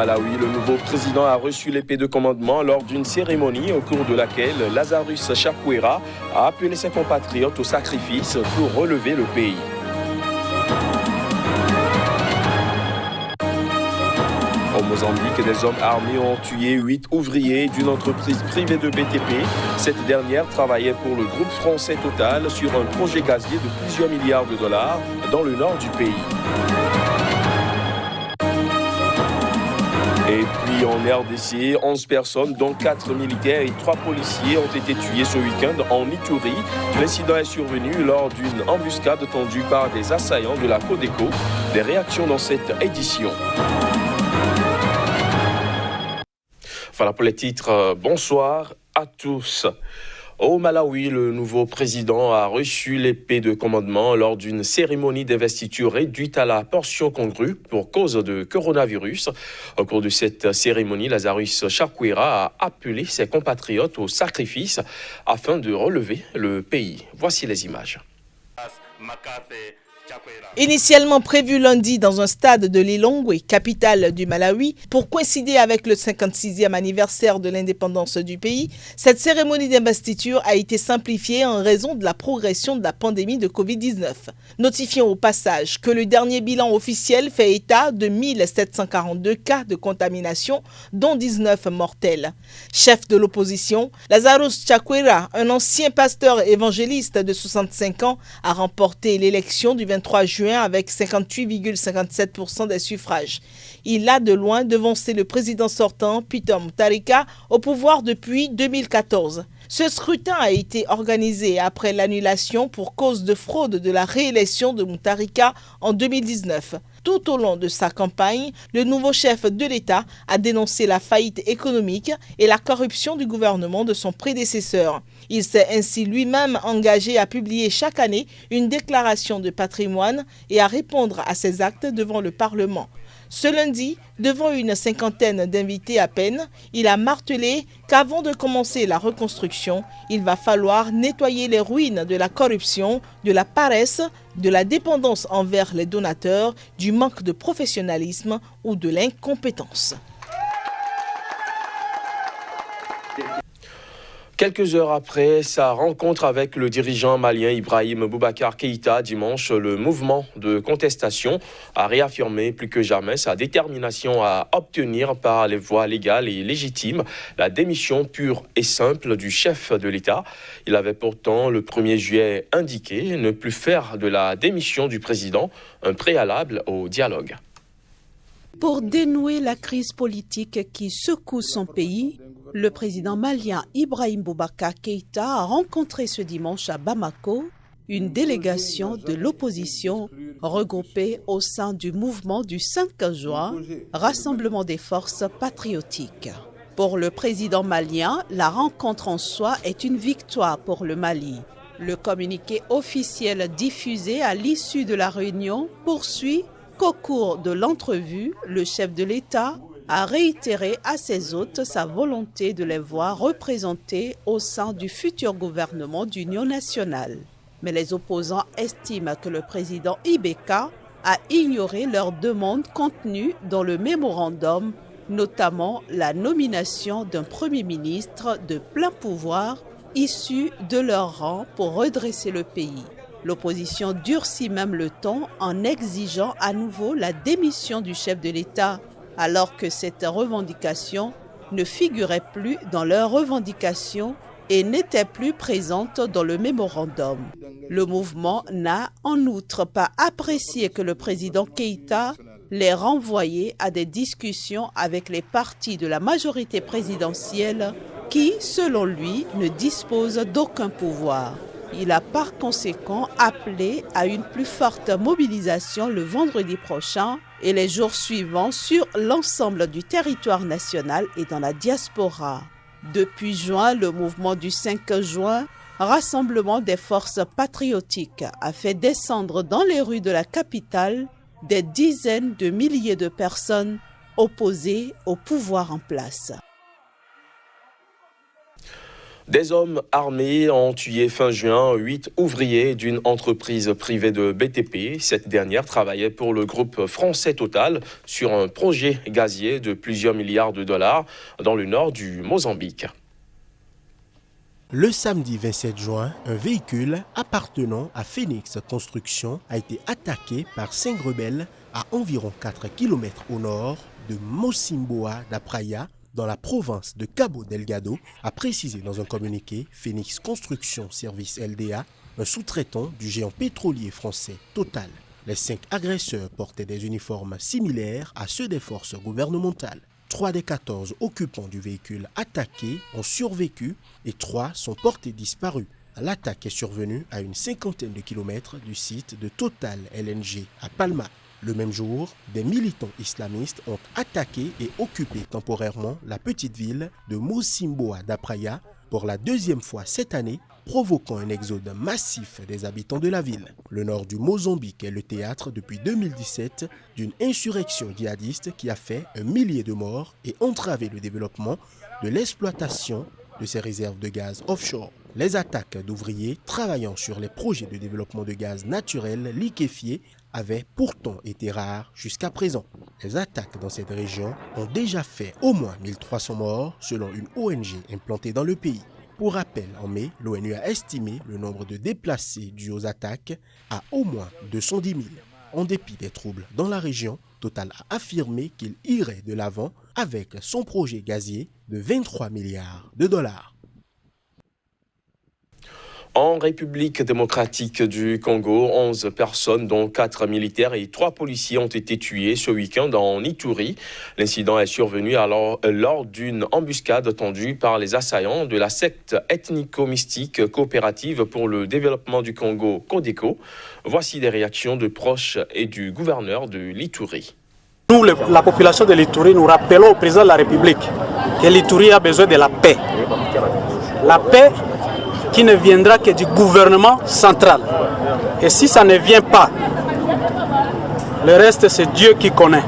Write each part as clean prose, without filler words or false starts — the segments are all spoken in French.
Malawi, le nouveau président a reçu l'épée de commandement lors d'une cérémonie au cours de laquelle Lazarus Chakwera a appelé ses compatriotes au sacrifice pour relever le pays. Au Mozambique, des hommes armés ont tué 8 ouvriers d'une entreprise privée de BTP. Cette dernière travaillait pour le groupe français Total sur un projet gazier de plusieurs milliards de dollars dans le nord du pays. Et puis en RDC, 11 personnes, dont 4 militaires et 3 policiers, ont été tués ce week-end en Ituri. L'incident est survenu lors d'une embuscade tendue par des assaillants de la Codeco. Des réactions dans cette édition. Voilà pour les titres. Bonsoir à tous. Au Malawi, le nouveau président a reçu l'épée de commandement lors d'une cérémonie d'investiture réduite à la portion congrue pour cause de coronavirus. Au cours de cette cérémonie, Lazarus Chakwera a appelé ses compatriotes au sacrifice afin de relever le pays. Voici les images. Initialement prévu lundi dans un stade de Lilongwe, capitale du Malawi, pour coïncider avec le 56e anniversaire de l'indépendance du pays, cette cérémonie d'investiture a été simplifiée en raison de la progression de la pandémie de Covid-19. Notifions au passage que le dernier bilan officiel fait état de 1742 cas de contamination, dont 19 mortels. Chef de l'opposition, Lazarus Chakwera, un ancien pasteur évangéliste de 65 ans, a remporté l'élection du 23 juin avec 58,57% des suffrages. Il a de loin devancé le président sortant, Peter Mutharika, au pouvoir depuis 2014. Ce scrutin a été organisé après l'annulation pour cause de fraude de la réélection de Mutharika en 2019. Tout au long de sa campagne, le nouveau chef de l'État a dénoncé la faillite économique et la corruption du gouvernement de son prédécesseur. Il s'est ainsi lui-même engagé à publier chaque année une déclaration de patrimoine et à répondre à ses actes devant le Parlement. Ce lundi, devant une cinquantaine d'invités à peine, il a martelé qu'avant de commencer la reconstruction, il va falloir nettoyer les ruines de la corruption, de la paresse, de la dépendance envers les donateurs, du manque de professionnalisme ou de l'incompétence. Quelques heures après sa rencontre avec le dirigeant malien Ibrahim Boubacar Keïta dimanche, le mouvement de contestation a réaffirmé plus que jamais sa détermination à obtenir par les voies légales et légitimes la démission pure et simple du chef de l'État. Il avait pourtant le 1er juillet indiqué ne plus faire de la démission du président un préalable au dialogue. Pour dénouer la crise politique qui secoue son pays, le président malien Ibrahim Boubacar Keïta a rencontré ce dimanche à Bamako une délégation de l'opposition regroupée au sein du mouvement du 5 juin, Rassemblement des forces patriotiques. Pour le président malien, la rencontre en soi est une victoire pour le Mali. Le communiqué officiel diffusé à l'issue de la réunion poursuit qu'au cours de l'entrevue, le chef de l'État a réitéré à ses hôtes sa volonté de les voir représentés au sein du futur gouvernement d'union nationale. Mais les opposants estiment que le président Ibeka a ignoré leurs demandes contenues dans le mémorandum, notamment la nomination d'un Premier ministre de plein pouvoir issu de leur rang pour redresser le pays. L'opposition durcit même le ton en exigeant à nouveau la démission du chef de l'État, alors que cette revendication ne figurait plus dans leurs revendications et n'était plus présente dans le mémorandum. Le mouvement n'a en outre pas apprécié que le président Keïta les renvoyait à des discussions avec les partis de la majorité présidentielle qui, selon lui, ne disposent d'aucun pouvoir. Il a par conséquent appelé à une plus forte mobilisation le vendredi prochain et les jours suivants sur l'ensemble du territoire national et dans la diaspora. Depuis juin, le mouvement du 5 juin, Rassemblement des forces patriotiques, a fait descendre dans les rues de la capitale des dizaines de milliers de personnes opposées au pouvoir en place. Des hommes armés ont tué fin juin 8 ouvriers d'une entreprise privée de BTP. Cette dernière travaillait pour le groupe français Total sur un projet gazier de plusieurs milliards de dollars dans le nord du Mozambique. Le samedi 27 juin, un véhicule appartenant à Phoenix Construction a été attaqué par 5 rebelles à environ 4 km au nord de Mocimboa da Praia, dans la province de Cabo Delgado, a précisé dans un communiqué Phoenix Construction Service LDA, un sous-traitant du géant pétrolier français Total. Les 5 agresseurs portaient des uniformes similaires à ceux des forces gouvernementales. 3 des 14 occupants du véhicule attaqué ont survécu et 3 sont portés disparus. L'attaque est survenue à une 50aine de kilomètres du site de Total LNG à Palma. Le même jour, des militants islamistes ont attaqué et occupé temporairement la petite ville de Mocimboa da Praia pour la 2e fois cette année, provoquant un exode massif des habitants de la ville. Le nord du Mozambique est le théâtre depuis 2017 d'une insurrection djihadiste qui a fait 1 millier de morts et entravé le développement de l'exploitation de ces réserves de gaz offshore. Les attaques d'ouvriers travaillant sur les projets de développement de gaz naturel liquéfié avaient pourtant été rares jusqu'à présent. Les attaques dans cette région ont déjà fait au moins 1300 morts selon une ONG implantée dans le pays. Pour rappel, en mai, l'ONU a estimé le nombre de déplacés dus aux attaques à au moins 210 000. En dépit des troubles dans la région, Total a affirmé qu'il irait de l'avant avec son projet gazier de 23 milliards de dollars. En République démocratique du Congo, 11 personnes, dont 4 militaires et 3 policiers, ont été tués ce week-end en Ituri. L'incident est survenu lors d'une embuscade tendue par les assaillants de la secte ethnico-mystique coopérative pour le développement du Congo, Codeco. Voici des réactions de proches et du gouverneur de l'Ituri. Nous, la population de l'Ituri, nous rappelons au président de la République que l'Ituri a besoin de la paix. La paix qui ne viendra que du gouvernement central. Et si ça ne vient pas, le reste c'est Dieu qui connaît.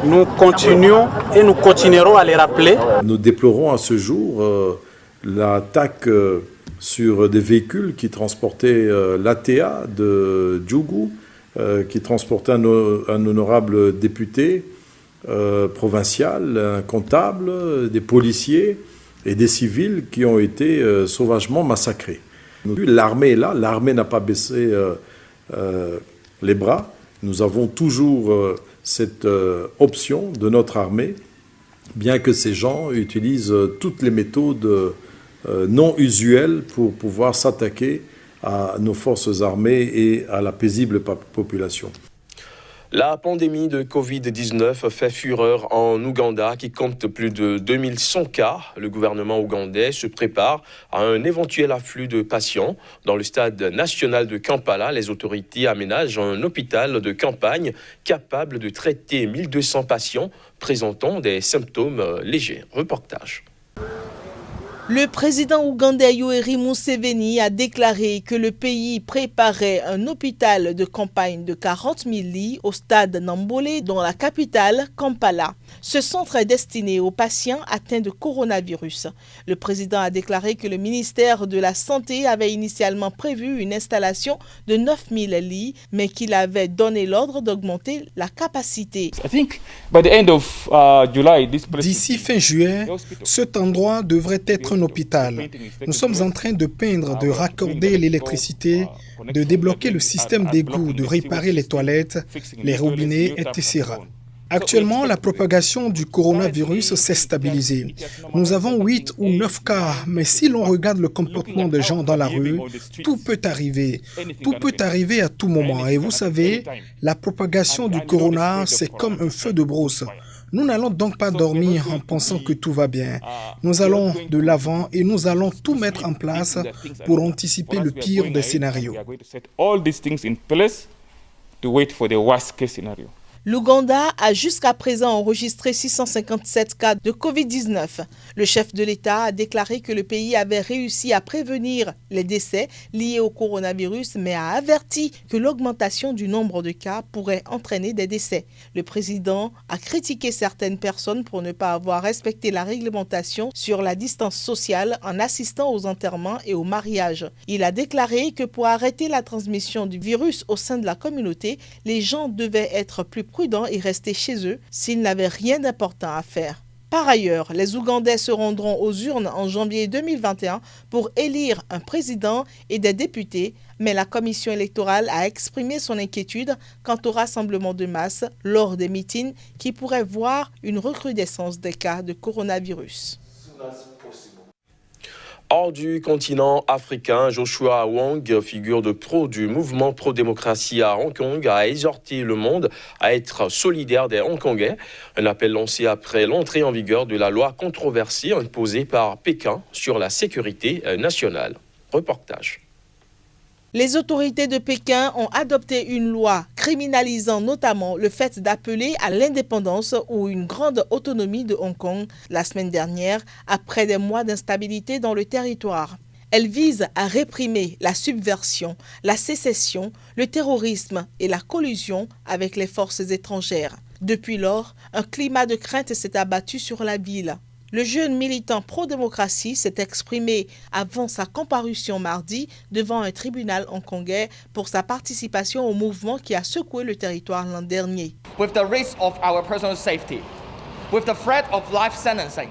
Nous continuons et nous continuerons à les rappeler. Nous déplorons à ce jour l'attaque sur des véhicules qui transportaient l'ATA de Djougou, qui transportait un honorable député provincial, un comptable, des policiers et des civils qui ont été sauvagement massacrés. L'armée est là, l'armée n'a pas baissé les bras. Nous avons toujours cette option de notre armée, bien que ces gens utilisent toutes les méthodes non usuelles pour pouvoir s'attaquer à nos forces armées et à la paisible population. La pandémie de Covid-19 fait fureur en Ouganda qui compte plus de 2100 cas. Le gouvernement ougandais se prépare à un éventuel afflux de patients. Dans le stade national de Kampala, les autorités aménagent un hôpital de campagne capable de traiter 1200 patients présentant des symptômes légers. Reportage. Le président ougandais Yoweri Museveni a déclaré que le pays préparait un hôpital de campagne de 40 000 lits au stade Nambolé, dans la capitale, Kampala. Ce centre est destiné aux patients atteints de coronavirus. Le président a déclaré que le ministère de la Santé avait initialement prévu une installation de 9 000 lits, mais qu'il avait donné l'ordre d'augmenter la capacité. D'ici fin juillet, cet endroit devrait être un hôpital. Nous sommes en train de peindre, de raccorder l'électricité, de débloquer le système d'égout, de réparer les toilettes, les robinets, etc. Actuellement, la propagation du coronavirus s'est stabilisée. Nous avons 8 ou 9 cas, mais si l'on regarde le comportement des gens dans la rue, tout peut arriver. Tout peut arriver à tout moment. Et vous savez, la propagation du corona, c'est comme un feu de brousse. Nous n'allons donc pas dormir en pensant que tout va bien. Nous allons de l'avant et nous allons tout mettre en place pour anticiper le pire des scénarios. L'Ouganda a jusqu'à présent enregistré 657 cas de Covid-19. Le chef de l'État a déclaré que le pays avait réussi à prévenir les décès liés au coronavirus, mais a averti que l'augmentation du nombre de cas pourrait entraîner des décès. Le président a critiqué certaines personnes pour ne pas avoir respecté la réglementation sur la distance sociale en assistant aux enterrements et aux mariages. Il a déclaré que pour arrêter la transmission du virus au sein de la communauté, les gens devaient être plus prudents et rester chez eux s'ils n'avaient rien d'important à faire. Par ailleurs, les Ougandais se rendront aux urnes en janvier 2021 pour élire un président et des députés, mais la commission électorale a exprimé son inquiétude quant au rassemblement de masse lors des meetings qui pourraient voir une recrudescence des cas de coronavirus. Hors du continent africain, Joshua Wong, figure de pro du mouvement pro-démocratie à Hong Kong, a exhorté le monde à être solidaire des Hongkongais. Un appel lancé après l'entrée en vigueur de la loi controversée imposée par Pékin sur la sécurité nationale. Reportage. Les autorités de Pékin ont adopté une loi criminalisant notamment le fait d'appeler à l'indépendance ou une grande autonomie de Hong Kong la semaine dernière, après des mois d'instabilité dans le territoire. Elle vise à réprimer la subversion, la sécession, le terrorisme et la collusion avec les forces étrangères. Depuis lors, un climat de crainte s'est abattu sur la ville. Le jeune militant pro-démocratie s'est exprimé avant sa comparution mardi devant un tribunal hongkongais pour sa participation au mouvement qui a secoué le territoire l'an dernier.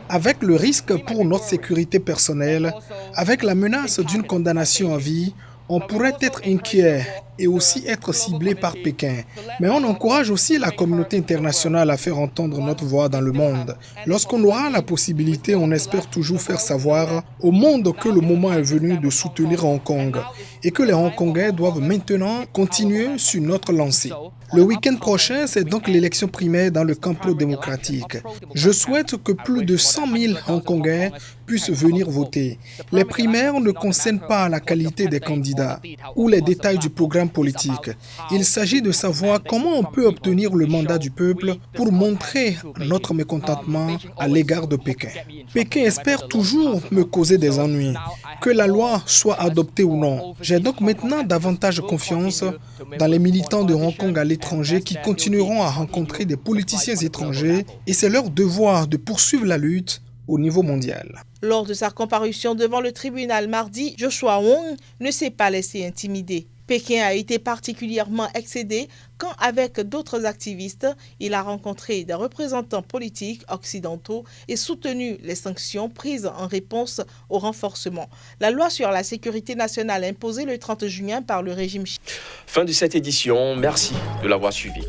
Avec le risque pour notre sécurité personnelle, avec la menace d'une condamnation à vie, on pourrait être inquiet et aussi être ciblé par Pékin. Mais on encourage aussi la communauté internationale à faire entendre notre voix dans le monde. Lorsqu'on aura la possibilité, on espère toujours faire savoir au monde que le moment est venu de soutenir Hong Kong et que les Hongkongais doivent maintenant continuer sur notre lancée. Le week-end prochain, c'est donc l'élection primaire dans le camp pro-démocratique. Je souhaite que plus de 100 000 Hongkongais puissent venir voter. Les primaires ne concernent pas la qualité des candidats ou les détails du programme politique. Il s'agit de savoir comment on peut obtenir le mandat du peuple pour montrer notre mécontentement à l'égard de Pékin. Pékin espère toujours me causer des ennuis, que la loi soit adoptée ou non. J'ai donc maintenant davantage confiance dans les militants de Hong Kong à l'étranger qui continueront à rencontrer des politiciens étrangers et c'est leur devoir de poursuivre la lutte au niveau mondial. Lors de sa comparution devant le tribunal mardi, Joshua Wong ne s'est pas laissé intimider. Pékin a été particulièrement excédé quand, avec d'autres activistes, il a rencontré des représentants politiques occidentaux et soutenu les sanctions prises en réponse au renforcement. La loi sur la sécurité nationale imposée le 30 juin par le régime chinois. Fin de cette édition. Merci de l'avoir suivi.